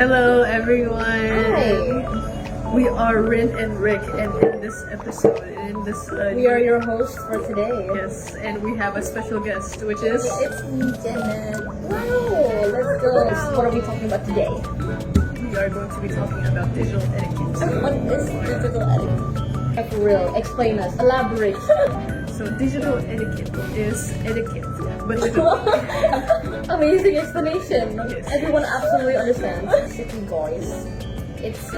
Hello everyone! Hi! We are Rin and Rick, and in this episode, We are your hosts for today. yes, and we have a special guest, which is It's me, Janet. Wow! Let's go. What are we talking about today? we are going to be talking about digital etiquette. What is digital etiquette? For real, explain us. Elaborate. So digital etiquette is etiquette, but with Amazing explanation. Yes. Everyone absolutely understands. Basically, guys, it's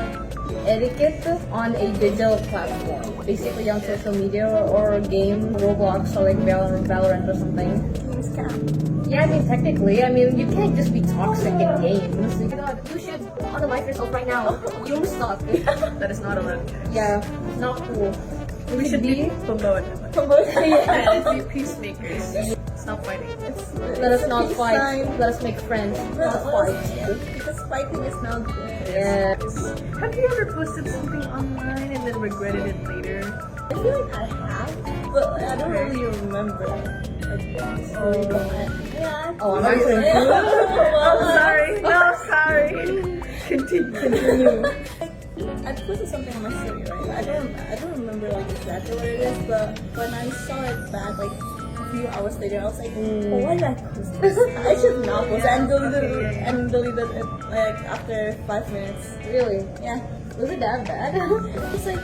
etiquette on a digital platform. Basically, on social media or game, Roblox or like Valorant or something. Yeah, I mean, technically, you can't just be toxic in games. Oh my god, you should unalive yourself right now. You'll stop. that is not allowed. Yeah, not cool. We should be pambawat. Yeah. Let's be peacemakers. Stop fighting. Let us not fight. Let us make friends. Not fight. Because fighting is not good. Yeah. Have you ever posted something online and then regretted it later? I feel like I have, but I don't really remember. Oh, I'm answering you. Oh, sorry. No, sorry. Continue. I posted something on my story, right? I don't remember like exactly what it is, but when I saw it back like a few hours later, I was like, oh, why did I post this? I should not post it and deleted it like after 5 minutes. Really? Yeah. Was it that bad? It's like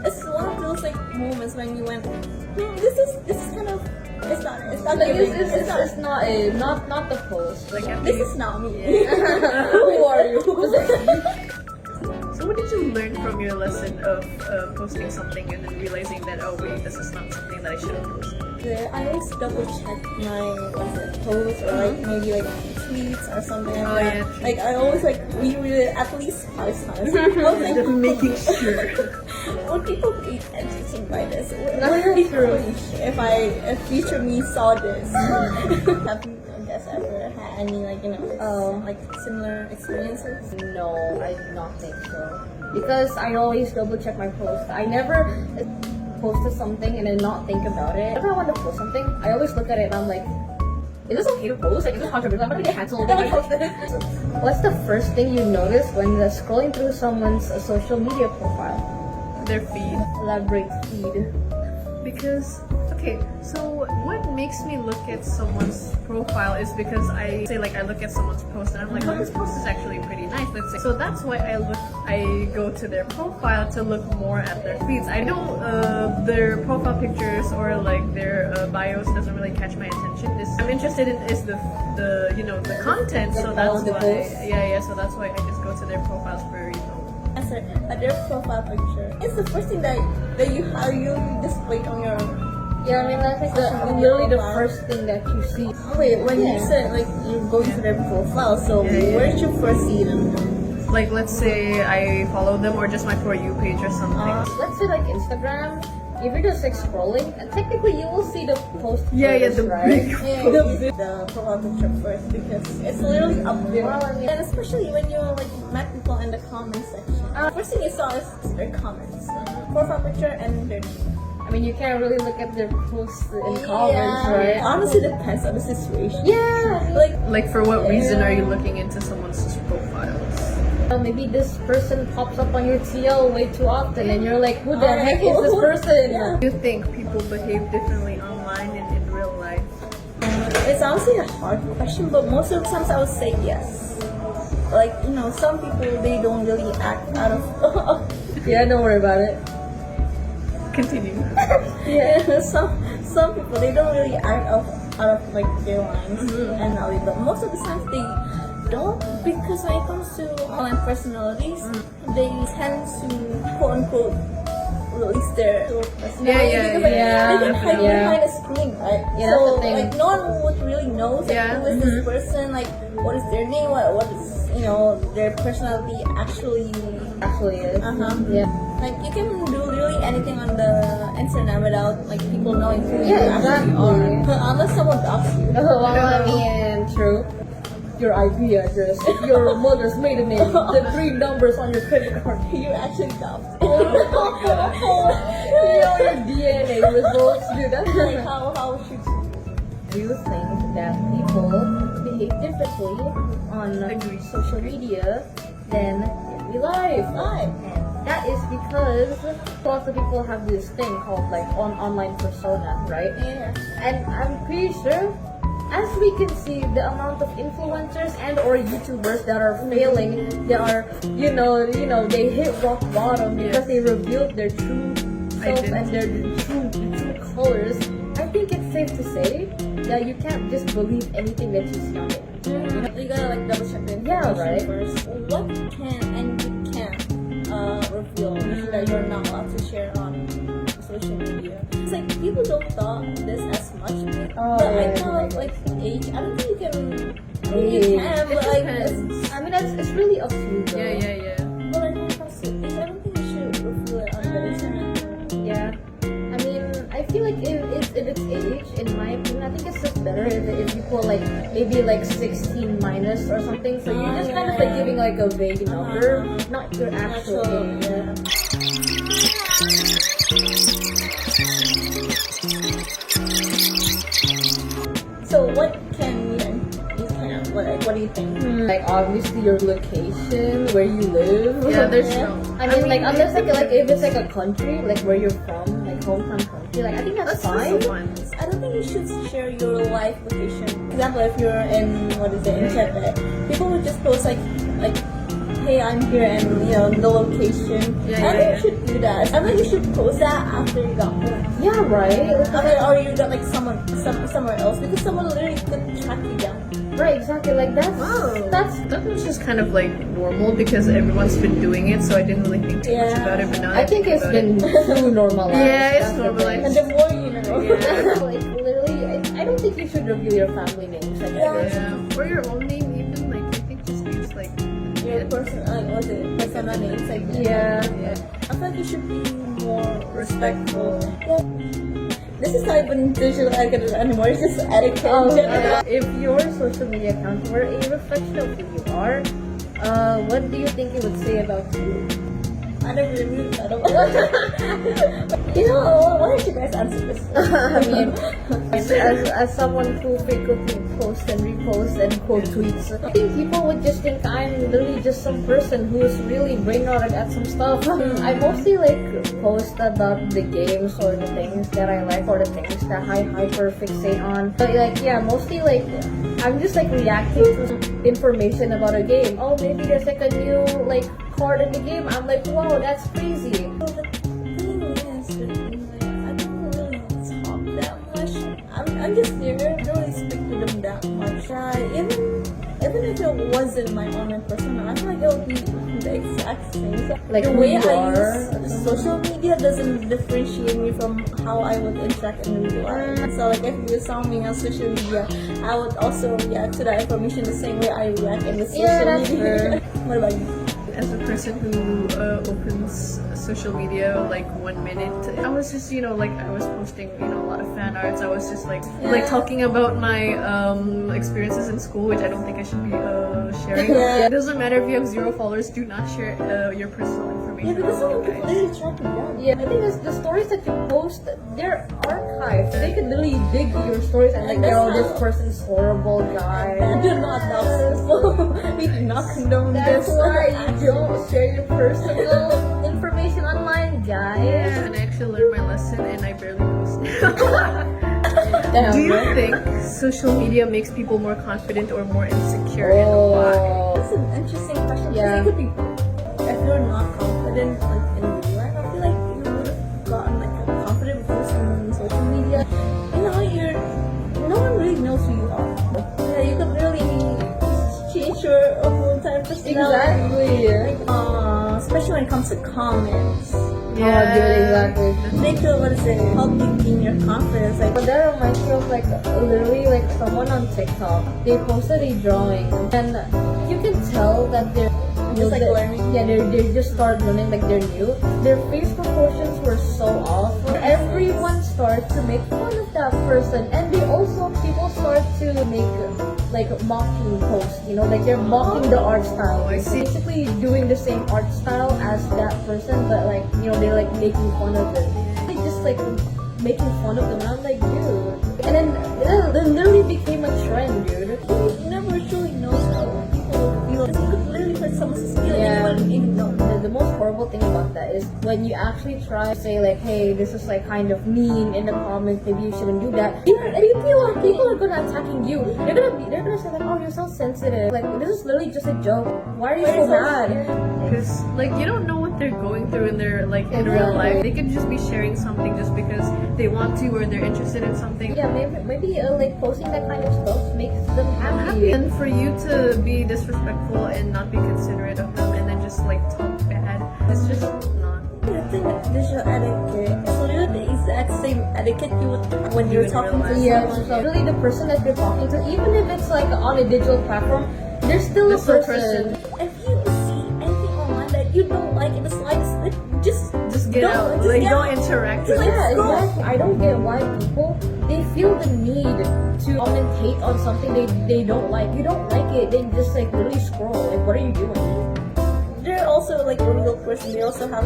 it's one of those like moments when you went, this is kind of it's not Like, giving. it's not the post. Like, This is not me. Who are you? so what did you learn from your lesson of posting something and then realizing that, oh wait, this is not something that I should have posted? I always double check my posts or like maybe like tweets or something like Oh, that. yeah. Like I always like reread it at least 5 times. I was like, Just making sure. would people be interested by this? Would it be cringe if future me saw this? Have you guys ever had any like like similar experiences? No, I do not think so. Because I always double check my posts. I never posted something and then not think about it. Whenever I want to post something, I always look at it and I'm like, is this okay to post? Like, is this controversial? I'm gonna get canceled when I post it. What's the first thing you notice when scrolling through someone's social media profile? Their feed. Elaborate feed. Because, okay, so what makes me look at someone's profile is because I look at someone's post and I'm like, oh, this post is actually pretty nice, let's say. So that's why I go to their profile to look more at their feeds. I don't, their profile pictures or like their bios doesn't really catch my attention. I'm interested in is the content, so that's why, so that's why I just go to their profiles for, At their profile picture. It's the first thing that you display on your. Yeah, that's like literally the first thing that you see. Wait, when you said like you go to their profile, so where did you first see them? like, let's say I follow them or just my For You page or something. Let's say like Instagram. If you're just like scrolling, and technically you will see the post first, the right? big The profile picture first because it's literally up there. Well, I mean- And especially when you like met people in the comment section. First thing you saw is their comments, profile picture, and their name. You can't really look at their posts in comments, right? Honestly, depends on the situation. Yeah. Like, for what reason are you looking into someone's profiles? Maybe this person pops up on your TL way too often, and you're like, who the heck is this person? Yeah. Do you think people behave differently online and in real life? It's honestly a hard question, but most of the times I would say yes. Like, some people, they don't really act out of... Yeah, don't worry about it. Continue. yeah, some people, they don't really act out of like their lines and all, but most of the times they don't, because when it comes to online personalities, they tend to quote-unquote release their personality because like, they can hide behind a screen, right? Yeah, so that's the thing. like no one would really know who is this person, like what is their name, what is their personality actually Is. Yeah. like you can do really anything on the internet without like people knowing who you Yeah, actually exactly. are unless someone doxes you. True. Your IP address, your mother's maiden name, the 3 numbers on your credit card. You're actually doxed. Your DNA results, dude. That's Like how should you? Do you think that people behave differently on Agree. social media then it'd be live. And that is because lots of people have this thing called like online persona, right? Yeah. And I'm pretty sure, as we can see, the amount of influencers and or YouTubers that are failing, they are, they hit rock bottom because they revealed their true self and their true colors. I think it's safe to say that you can't just believe anything that you see on it. You gotta like double check the information right. first. What can and you can't reveal that you're not allowed to share on social media? It's like people don't thought this as much, but I know like age. I don't think you can. You can, but like it's really up to you. Though. Yeah. But like when it comes to age, I don't think you should reveal it on the internet. Yeah. I mean, I feel like if it's age, in my opinion, I think it's just better if you put like maybe like 16 minus or something. So you're just kind of like giving like a vague number, not your actual age. Yeah. So what can you can't? What do you think? Like obviously your location, where you live. Yeah, there's Yeah. no. I mean, like unless like if it's like a country, like where you're from, like hometown country, like I think that's fine. I don't think you should share your life location. For example, if you're in in Etiquette, people would just post like hey, I'm here and the location. I think you should do that. I think you should post that after you got home. Yeah, right. Or you got like somewhere else because someone literally could track you down. Right, exactly. Like That was just kind of like normal because everyone's been doing it, so I didn't really think too much about it. But now I think it's been too normalized. Yeah, it's That's the normalized. And the more you know. Yeah. like literally, I don't think you should reveal your family names. Like, Or your own name, even like I think just use like Your personal names like Yeah. I feel like you should be more respectful. Yeah. This is not even digital etiquette anymore, it's just etiquette in general. If your social media account were a reflection of who you are, what do you think it would say about you? I never really thought about why don't you guys answer this? I mean, as someone who frequently posts and reposts and quote tweets, I think people would just think I'm literally just some person who's really brain rotted at some stuff. I mostly like post about the games or the things that I like or the things that I hyper fixate on. But like mostly like I'm just like reacting to information about a game. Oh, maybe there's like a new like card in the game. I'm like, wow, that's crazy. The thing is, I don't really talk that much. I'm just here. I don't really speak to them that much. Even if it wasn't my online persona, I feel like it would be the exact same. So Like the who way you I are. use social media doesn't differentiate me from how I would interact in real life. So like if you saw me on social media, I would also react to that information the same way I react in the social media. What about you? as a person who opens social media like 1 minute, I was just like I was posting a lot of fan arts. I was just like talking about my experiences in school, which I don't think I should be sharing. It doesn't matter if you have 0 followers. Do not share your personal information. Yeah, because someone could guys. literally track you down. Yeah, I think the stories that you post, they're archived. They could literally dig your stories and like, this person's horrible guy. Do not dox people. We do not condone That's this. why you don't share your personal information online, guys. Yeah, and I actually learned my lesson, and I barely post now. Damn, Do you right? think social media makes people more confident or more insecure, and why? That's an interesting question. Yeah. Because it could be if you're not confident like in real life, I feel like you would have gotten like a confident boost on social media. No one really knows who you are. Yeah, you could really change your whole entire personality. Exactly. Especially when it comes to comments. Yeah, dude, exactly. They could help you gain your confidence. Like But that reminds me of like literally like someone on TikTok. They posted a drawing and you can tell that they're Just, like, learning. Yeah, they just start learning like they're new. Their face proportions were so off. Everyone started to make fun of that person, and people start to make like mocking posts. Like they're mocking the art style. I see. Basically doing the same art style as that person, but like they're like making fun of it. They just like making fun of them, and I'm like, dude. And then it literally became a trend, dude. you never truly knows how people feel because it could literally hurt someone's feeling Yeah. and you wouldn't even know. The most horrible thing about that is when you actually try to say like, hey, this is like kind of mean in the comments, maybe you shouldn't do that. You feel like people are gonna attacking you. They're gonna say like, oh, you're so sensitive. Like, this is literally just a joke. Why are you so mad? Because like you don't know what they're going through in their like in real life. They could just be sharing something just because they want to or they're interested in something. Yeah, maybe like posting that kind of stuff makes them happy. And for you to be disrespectful and not be considerate of them and then just like talk bad, it's just not. The thing with digital etiquette, it's literally the exact same etiquette you would have when you're in talking real to life. Yeah, someone. so really the person that you're talking to, even if it's like on a digital platform, there's still a There's still a person. If you see anything online that you don't like in the slightest, just Get don't, out. just Like get don't out. interact Just with like, it. Yeah, scroll. exactly. I don't get why people they feel the need to commentate on something they don't like. You don't like it, then just like literally scroll. Like, what are you doing? They're also like a real person. They also have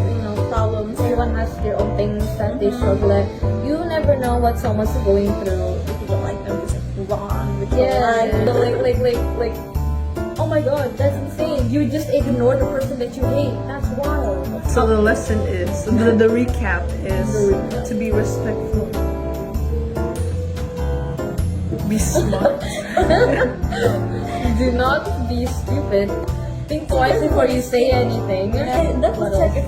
problems. Everyone has their own things that they struggle at. You never know what someone's going through. If you don't like them, just like move on with your Yeah, life. like, oh my god, that's insane. You just ignore the person that you hate. That's wild. So the lesson is the recap is to be respectful. Be smart. Do not be stupid. Think twice before you say anything. And double check if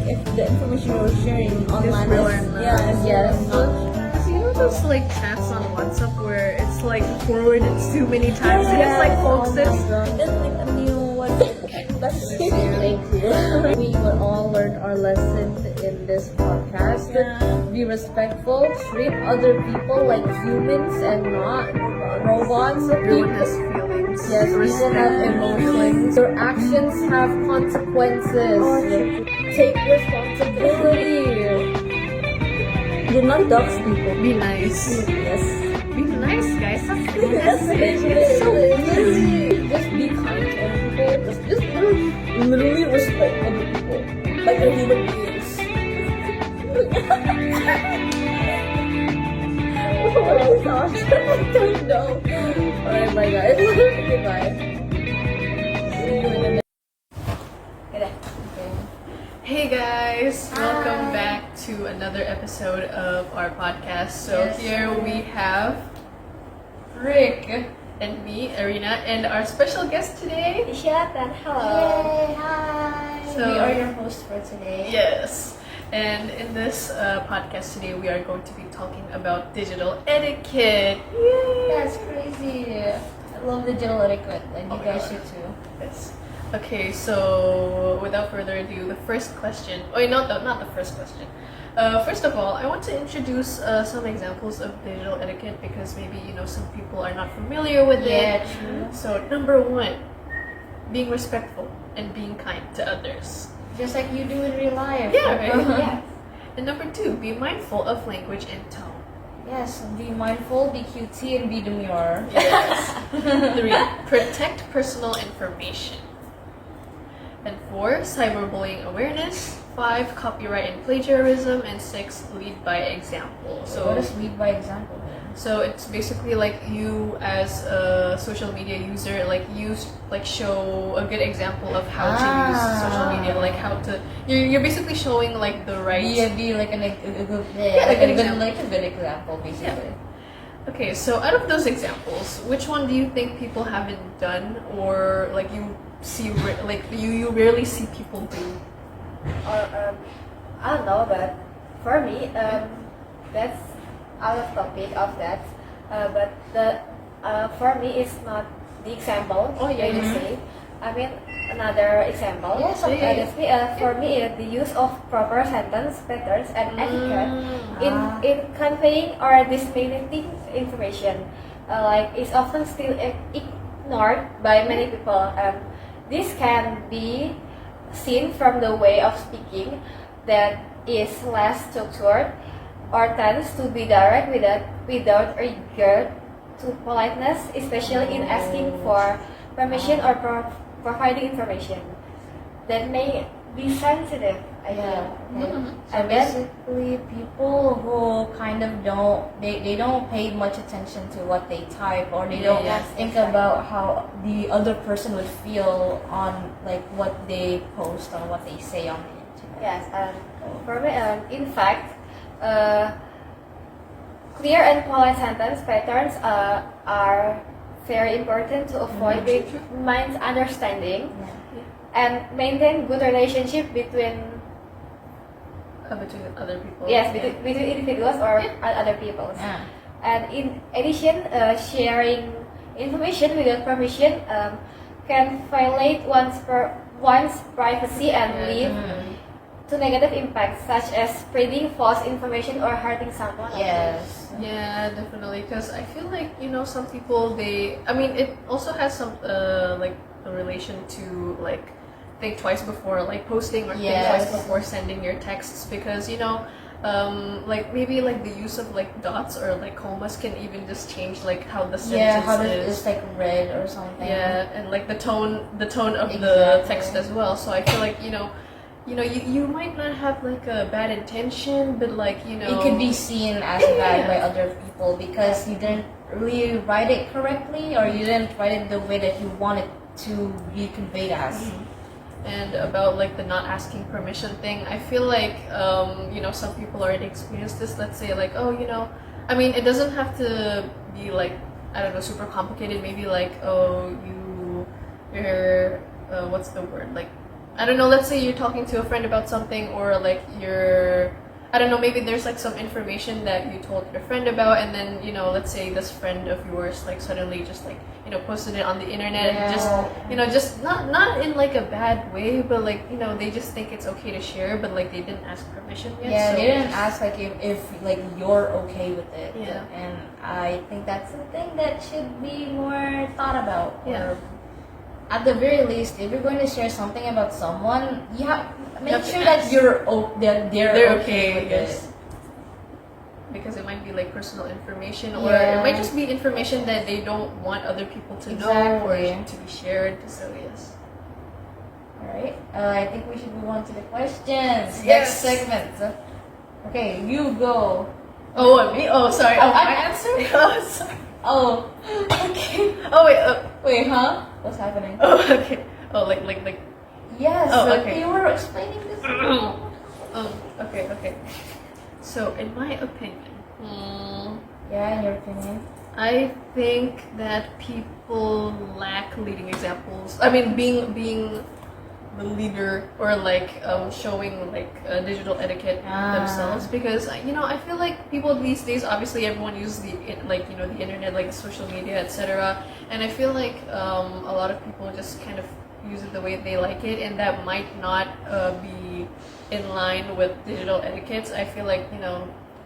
if the information you're sharing online real is or not. Yes. Because you know those like chats on WhatsApp where it's like forwarded too many times and it's like folks Oh my this. God. That's like a new one. That's Thank you. We will all learn our lesson in this podcast. Yeah. Be respectful. Treat other people like humans and not robots. Everyone People- has feelings. Yes, people have emotions. Your actions have consequences. Take responsibility. do not dox people. Be nice. Yes. Be nice, guys. That's the That's message. it. It's so easy. Just be kind to other people. Just literally respect other people. Like a human beings. What is that? I don't know. Alright, bye guys. Goodbye. See you in the next. Hey guys, welcome back to another episode of our podcast. So here we have Rick and me, Arena, and our special guest today. Shatan, hello. Yay, hi! So- We are your host for today. Yes. And in this podcast today, we are going to be talking about digital etiquette. That's crazy. I love digital etiquette, and Oh you my guys God. should too. Yes. Okay, so without further ado, the first question. Oh, not the first question. First of all, I want to introduce some examples of digital etiquette because maybe some people are not familiar with Yeah, it. true. So number one, being respectful and being kind to others. Just like you do in real life. Yeah, right? Yeah. And number two, be mindful of language and tone. Yes, be mindful, be cutesy, and be demure. Yes. 3. Protect personal information. And 4. Cyberbullying awareness. 5. Copyright and plagiarism. And 6. Lead by example. What does lead by example mean? So it's basically like you as a social media user, like you show a good example of how to use social media, like how to. You're basically showing like the right. Be like a good, like an example. like a good example, basically. Okay, so out of those examples, which one do you think people haven't done, or like you see, like you rarely see people do? Or I don't know, but for me, that's out of topic of that. But the for me, it's not the example. Oh, yeah, when you yeah. say. I mean another example. Yes, okay. That's me, for me, the use of proper sentence patterns and etiquette in conveying or disseminating information, like is often still ignored by many people. This can be seen from the way of speaking that is less structured or tends to be direct without regard to politeness, especially in asking for permission or providing information that may be sensitive I Yeah. think. Okay. So And then basically, people who kind of they don't pay much attention to what they type, or they don't Yes, think exactly. about how the other person would feel on like what they post or what they say on the internet. yes, for me, in fact, clear and polite sentence patterns are very important to avoid big misunderstanding and maintain good relationship between Between other people. between individuals or other people. Yeah. And in addition, sharing information without permission can violate one's privacy and lead to negative impacts such as spreading false information or hurting someone. Yes. Yeah, definitely. Because I feel like some people I mean, it also has some like a relation to like think twice before like posting or think twice Yes. before sending your texts because like maybe like the use of like dots or like commas can even just change like how the sentence Yeah, how is. it's like read or something. Yeah, and like the tone of the Exactly. text as well. So I feel like you might not have like a bad intention, but like It could be seen as bad by other people because you didn't really write it correctly, or you didn't write it the way that you want it to be conveyed as. And about like the not asking permission thing, I feel like some people already experienced this. Let's say like I mean it doesn't have to be like I don't know super complicated. Maybe like you're what's the word like I don't know. Let's say you're talking to a friend about something, or like I don't know. Maybe there's like some information that you told your friend about, and then let's say this friend of yours like suddenly just like posted it on the internet, and just not in like a bad way, but like they just think it's okay to share, but like they didn't ask permission yet. Yeah, so they didn't ask like if like you're okay with it. Yeah. And I think that's something that should be more thought about. Yeah. Or at the very least, if you're going to share something about someone, make have to sure that ask. that they're okay with yes. it. Because it might be like personal information, or Yeah. it might just be information that they don't want other people to know or Exactly. to be shared. So yes. Alright, I think we should move on to the questions. Yes. Next segment. Okay, you go. Oh, me? Oh, sorry. Oh, I my answer? Oh, sorry. Oh, okay. Oh, wait. Wait, huh? What's happening? Oh, okay. Oh, like. Yes, Oh, okay. you were explaining this. Okay. So, in my opinion, Yeah, in your opinion. I think that people lack leading examples. I mean, being the leader, or like showing like digital etiquette themselves, because I feel like people these days, obviously everyone uses the internet, like social media, etc. And I feel like a lot of people just kind of use it the way they like it, and that might not be in line with digital etiquettes. I feel like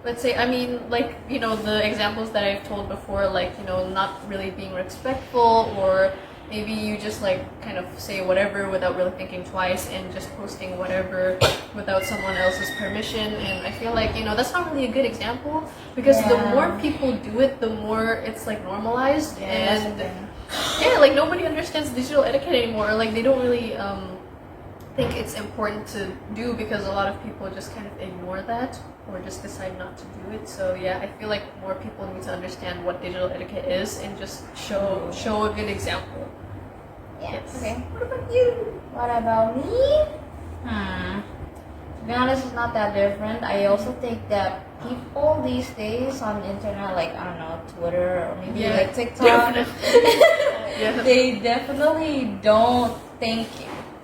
let's say, I mean, like the examples that I've told before, like not really being respectful, or maybe you just like kind of say whatever without really thinking twice, and just posting whatever without someone else's permission. And I feel like that's not really a good example, because the more people do it, the more it's like normalized. And like nobody understands digital etiquette anymore. Like they don't really think it's important to do, because a lot of people just kind of ignore that, or just decide not to do it. So yeah, I feel like more people need to understand what digital etiquette is, and just show a good example. Yes. Yes. Okay. What about you? What about me? To be honest, it's not that different. I also think that people these days on the internet, like I don't know, Twitter or maybe like TikTok, they definitely don't think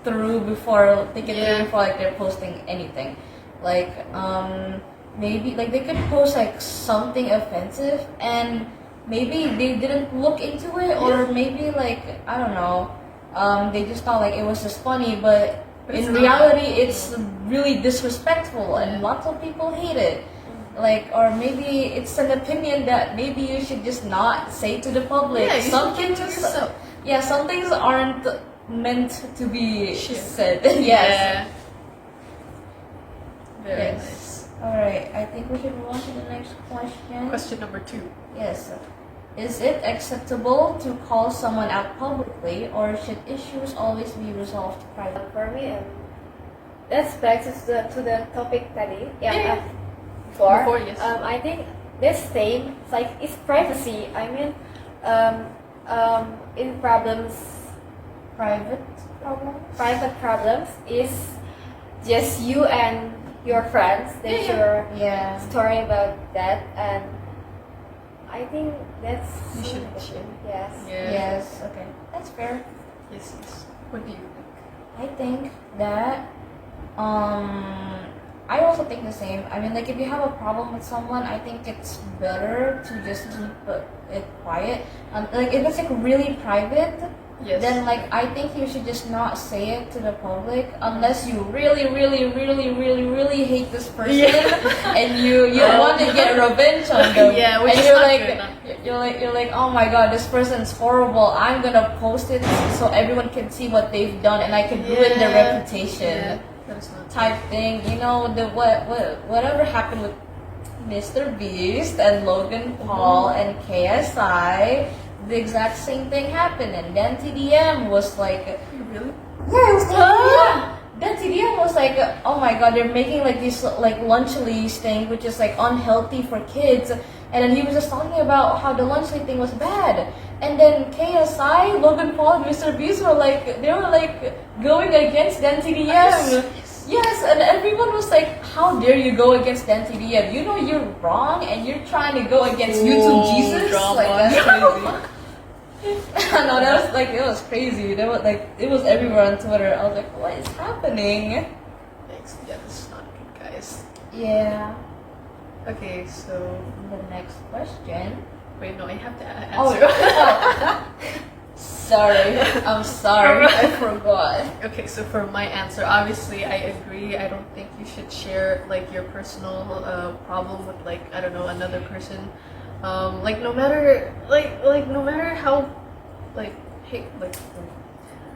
through before like they're posting anything. Like maybe like they could post like something offensive, and maybe they didn't look into it, or maybe like I don't know, they just thought like it was just funny, but in reality it's really disrespectful, and lots of people hate it. Like, or maybe it's an opinion that maybe you should just not say to the public. Yeah, some things aren't meant to be said. Yes. Very Yes. nice. Alright, I think we should move on to the next question. Question number 2. Yes. Is it acceptable to call someone out publicly, or should issues always be resolved privately? For me, that's back to the topic tadi yang Yeah. before. Before, yes. I think this same like it's privacy. I mean, in problems, Private problem. private problems is just you and your friends. That's your Yeah. story about that, and I think that's You should share. yes. Yeah. Yes. Okay. That's fair. Yes, yes. What do you think? I think that I also think the same. I mean, like if you have a problem with someone, I think it's better to just keep it quiet. Like if it's like really private, Yes. then like I think you should just not say it to the public unless you really, really, really, really, really hate this person and you want to get revenge on them. Yeah, which and is you're not like good, no. you're like, oh my god, this person's horrible. I'm gonna post it so everyone can see what they've done and I can ruin their Yeah. reputation. That's not Type thing. You know the whatever happened with Mr. Beast and Logan Paul and KSI. The exact same thing happened, and then TDM was like, Really? yeah, it was yeah. Then TDM was like, oh my god, they're making like this like lunchlease thing, which is like unhealthy for kids. And then he was just talking about how the lunchlease thing was bad. And then KSI, Logan Paul, and Mr. Beast were like, they were like going against then TDM. Yes, and everyone was like, how dare you go against Dan TDM? You know you're wrong, and you're trying to go against YouTube Jesus. drama. Like that's crazy. No, that was like it was crazy. There was like it was everywhere on Twitter. I was like, what is happening? Thanks. Yeah, this is not good, guys. Yeah. Okay, so The next question. wait, no, I have to Oh, answer. sorry. I'm sorry. I forgot. Okay, so for my answer, obviously I agree. I don't think you should share like your personal problem with like I don't know another person. Like no matter no matter how like hate like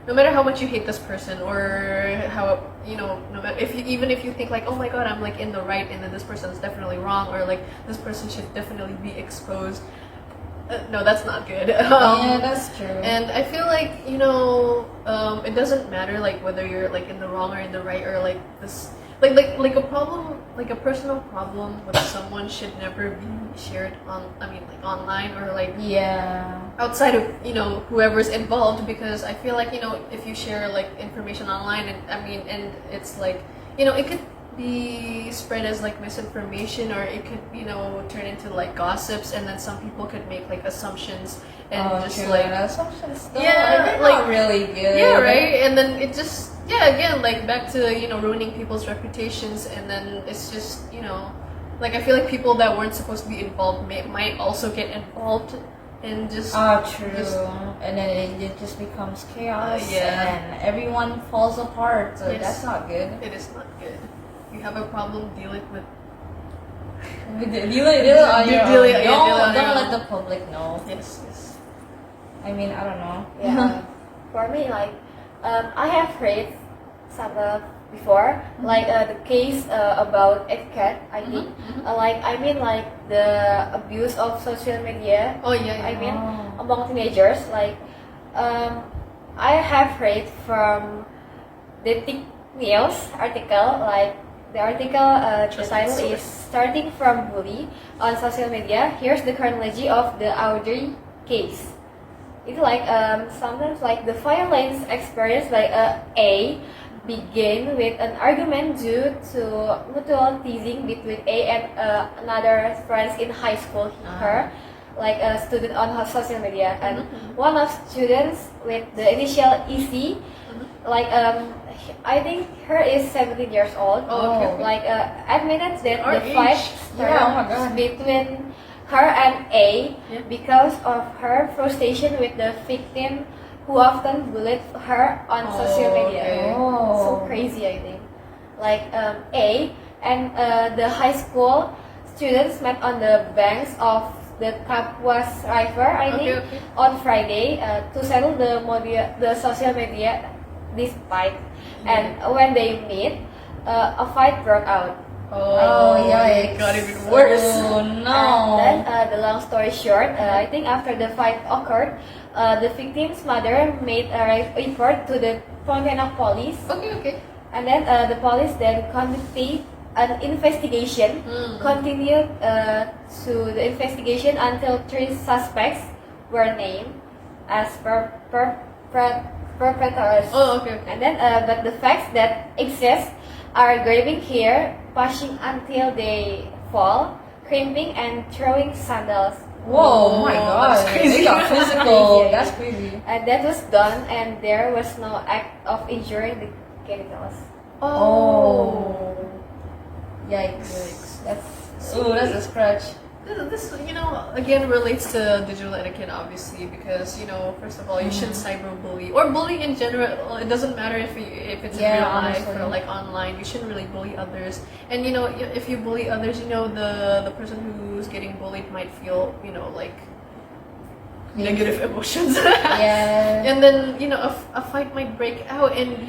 no matter how much you hate this person or how no matter even if you think like oh my god I'm like in the right and then this person is definitely wrong or like this person should definitely be exposed. No, that's not good. Yeah, that's true. And I feel like it doesn't matter like whether you're like in the wrong or in the right or like this like a problem like a personal problem with someone should never be shared like online or like Yeah. outside of whoever's involved because I feel like if you share like information online and it's like it could be spread as like misinformation or it could turn into like gossips and then some people could make like assumptions and just true. like assumptions. Still, Yeah, they're like- not really good. yeah, right. And then it just again like back to ruining people's reputations and then it's just like I feel like people that weren't supposed to be involved might also get involved and just True. Just- And then it just becomes chaos. Yeah. And everyone falls apart. So Yes. that's not good. it is not good. You have a problem, deal it with Deal it on your Deal own. it- yeah, deal it on your Don't own. let the public know. yes. I mean, I don't know. Yeah. For me, like, I have read some before, like the case about Etiquette, I think. Like, I mean, like the abuse of social media. Oh yeah. I mean, Oh. among teenagers, like, I have read from the Tick News article, like the article, the title is "Starting from Bully on Social Media." Here's the chronology of the Audrey case. It's like sometimes like the violence experienced by A began with an argument due to mutual teasing between A and another friends in high school. Her, like a student on her social media, and one of students with the initial EC, like I think her is 17 years old. Oh, okay. Like admitted that Our the fight age. Yeah, oh my God. started between her and A Yeah. because of her frustration with the victim who often bullied her on social media. okay. So Oh. crazy, I think. Like A and the high school students met on the banks of the Kapuas River, I think, Okay. on Friday to settle the social media dispute. And when they meet, a fight broke out. Oh, yeah, it got even worse. Oh And no. then, the long story short, I think after the fight occurred, the victim's mother made a report to the Pontianak police, Okay. And then the police then conducted an investigation, continued to the investigation until 3 suspects were named as perpetrators. Oh, okay. And then, but the facts that exist are grabbing hair, pushing until they fall, crimping, and throwing sandals. Whoa, oh my god. That's crazy. They got physical. Yeah. That's crazy. And that was done, and there was no act of injuring the genitals. Oh. Yikes. That's a scratch. This, again relates to digital etiquette, obviously, because first of all, you shouldn't cyberbully or bully in general. It doesn't matter if it's in real life honestly. or like online. You shouldn't really bully others. And if you bully others, the person who's getting bullied might feel like negative emotions. Yeah. And then a fight might break out, and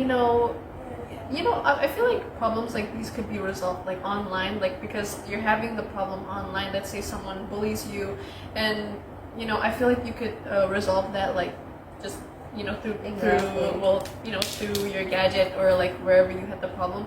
I feel like problems like these could be resolved like online, like because you're having the problem online. Let's say someone bullies you, and I feel like you could resolve that like just through through your gadget or like wherever you had the problem.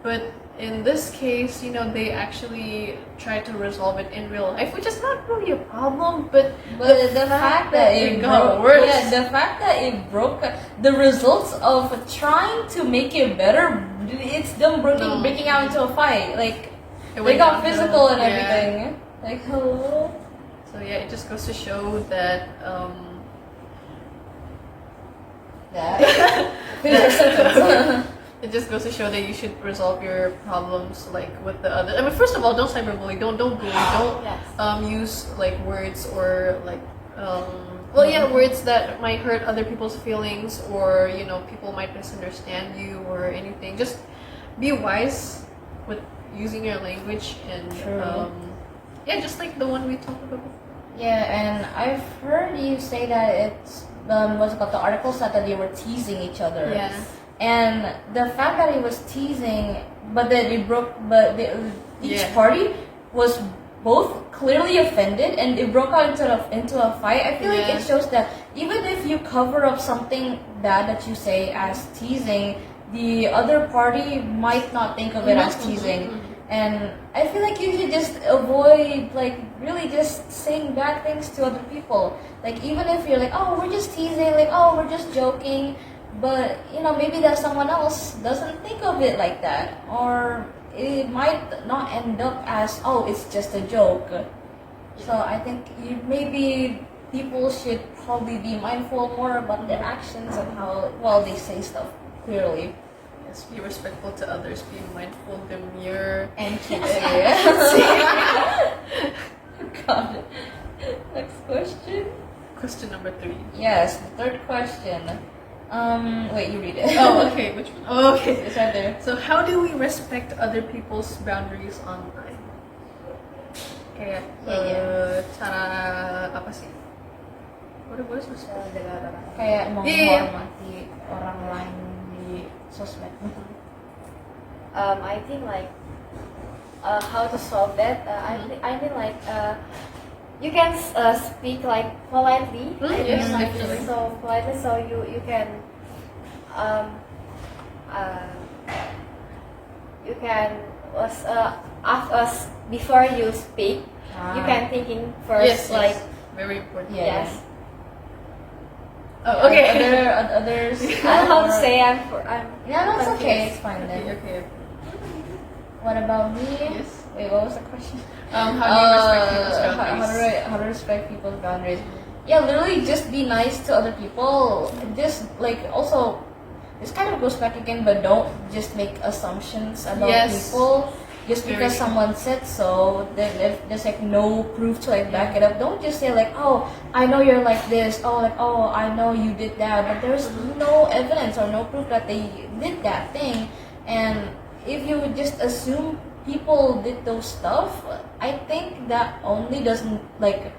But in this case, they actually tried to resolve it in real life, which is not really a problem, but the fact that it got broke, worse. yeah, the fact that it broke, the results of trying to make it better, it's them breaking out into a fight. Like It they went got downhill. physical and Yeah. everything. Like hello. So yeah, it just goes to show that it just goes to show that you should resolve your problems like with the other. I mean, first of all, don't cyberbully. Don't bully. Don't Yes. use like words or like words that might hurt other people's feelings, or people might misunderstand you or anything. Just be wise with using your language, and True. just like the one we talked about before. Yeah, and I've heard you say that it's what's it called? The article said that they were teasing each other. Yeah. And the fact that he was teasing, but that it broke, but each Yeah. party was both clearly offended, and it broke out into a fight. I feel like Yeah. it shows that even if you cover up something bad that you say as teasing, the other party might not think of it as teasing. And I feel like you should just avoid like really just saying bad things to other people. Like even if you're like, oh, we're just teasing, like oh, we're just joking. But maybe that someone else doesn't think of it like that, or it might not end up as oh, it's just a joke. So I think maybe people should probably be mindful more about their actions and how they say stuff clearly. Yes, be respectful to others. Be mindful, demure, And keep God. Next question. Question number 3. Yes, the third question. Wait, you read it. Oh, okay. Which one? Oh, okay. It's right there. So, how do we respect other people's boundaries online? Kayak cara apa sih? What is respect? Kayak Iya. menghormati orang lain di sosmed. I think like how to solve that. I mean like you can speak like politely. I yes, mean, like, definitely. so politely, so you can you can ask us before you speak. You can thinking first, Yes, like very important. Yeah. yes. Oh, okay. Others. I don't know how to say. I'm Yeah, no, it's confused. okay. It's fine Okay, then. okay. What about me? Yes. Wait, what was the question? How do you respect people's boundaries? How to respect people's boundaries? Yeah, literally just be nice to other people. Just like also, this kind of goes back again, but don't just make assumptions about Yes. people. Just Very because true. someone said so, then if there's like no proof to like back it up, don't just say like, oh, I know you're like this. Oh, like oh, I know you did that, but there's no evidence or no proof that they did that thing. And if you would just assume people did those stuff, I think that only doesn't like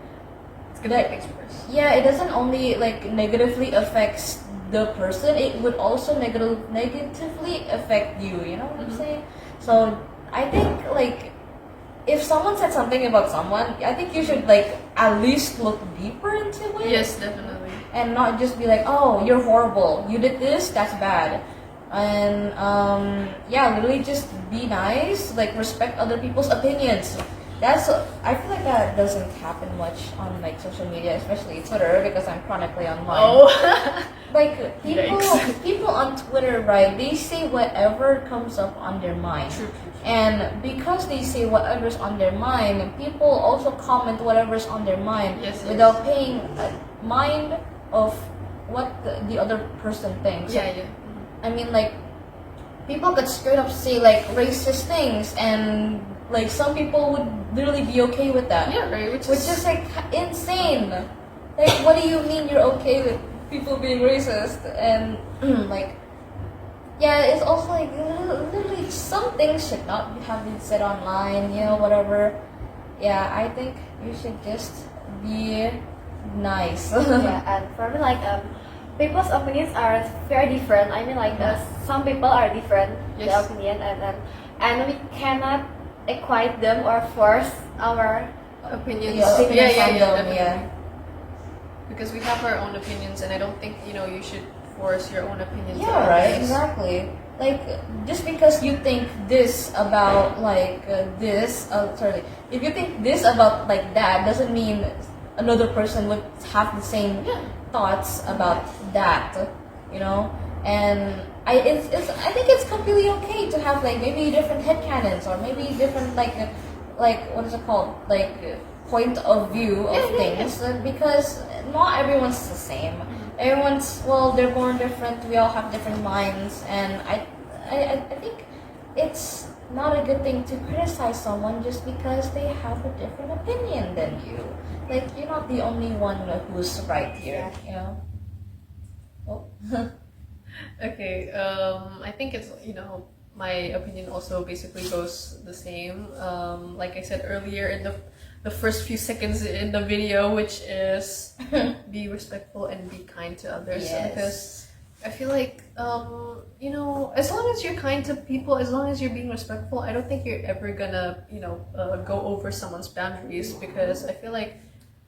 It's gonna make things worse. yeah, it doesn't only like negatively affects the person, it would also negatively affect you, you know what I'm saying? So I think like if someone said something about someone, I think you should like at least look deeper into it. Yes, definitely. And not just be like, oh, you're horrible, you did this, that's bad. And yeah, literally just be nice, like respect other people's opinions. That's I feel like that doesn't happen much on like social media, especially Twitter, because I'm chronically online. Oh. Like people Yikes. people on Twitter, right? They say whatever comes up on their mind. True. And because they say whatever's on their mind, people also comment whatever's on their mind Yes, without paying mind of what the other person thinks. Yeah. I mean, like, people could straight up say like racist things, and like some people would literally be okay with that. Yeah, right. Which Which is like insane. Like, what do you mean you're okay with people being racist? And like, yeah, it's also like literally some things should not have been said online. You know, whatever. Yeah, I think you should just be nice. Yeah, and for me, like people's opinions are very different. I mean, like some people are different Yes. their opinion, and we cannot equate them or force our opinions. Yeah, opinions on them, definitely. yeah. Because we have our own opinions, and I don't think you should force your own opinions. Yeah, on right. others. Exactly. Like, just because you think this about like this, sorry, if you think this about like that, doesn't mean another person would have the same thoughts about that. You know, and I think it's completely okay to have like maybe different headcanons or maybe different like what is it called, like point of view of things, because not everyone's the same. Everyone's, well, they're born different. We all have different minds, and I think it's not a good thing to criticize someone just because they have a different opinion than you. Like, you're not the only one who's right here. You know. Oh. Okay, I think it's, my opinion also basically goes the same. Like I said earlier in the first few seconds in the video, which is be respectful and be kind to others. Yes. Because I feel like, as long as you're kind to people, as long as you're being respectful, I don't think you're ever gonna, go over someone's boundaries. Because I feel like,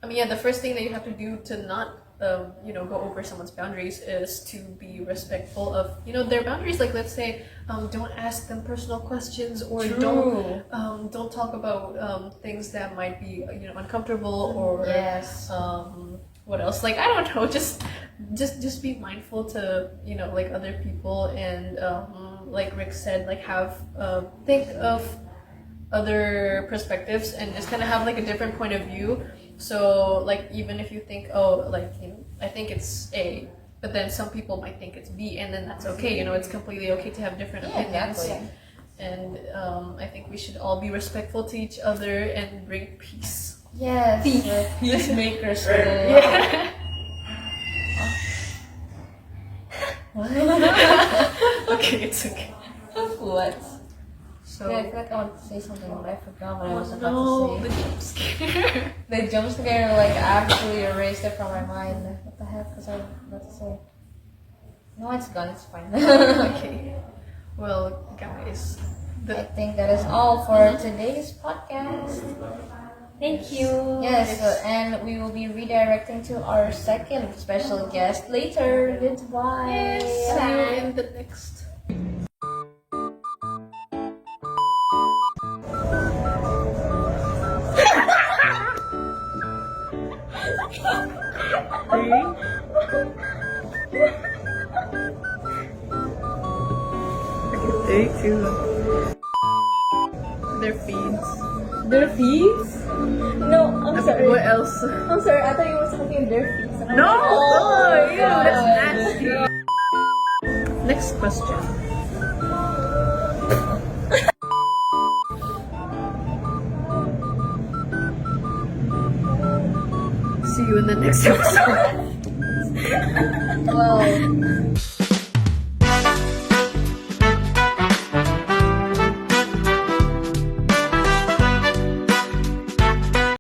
the first thing that you have to do to not go over someone's boundaries is to be respectful of their boundaries. Like, let's say don't ask them personal questions, or don't talk about things that might be uncomfortable, or Yes. what else, like I don't know, just be mindful to like other people, and like Rick said, like think of other perspectives and just kind of have like a different point of view. So like, even if you think, I think it's A, but then some people might think it's B, and then that's okay. It's completely okay to have different opinions. Exactly. And I think we should all be respectful to each other and bring peace. Yes. Peacemakers. Yeah. Okay, it's okay. What? So, Yeah, I feel like I wanted to say something, but I forgot what I was about no, to the say. jump scare. The jump scare like actually erased it from my mind. What the heck was I about to say? No, it's gone. It's fine. Okay. Well, guys, I think that is all for today's podcast. thank you. Yes, and we will be redirecting to our second special guest later. Goodbye. see you in the next. Take two. Their feeds. Their feet? No, I'm sorry. What else? I'm sorry, I thought you were talking their feet. No! Oh, ew, God. that's nasty. Next question. See you in the next episode. Well,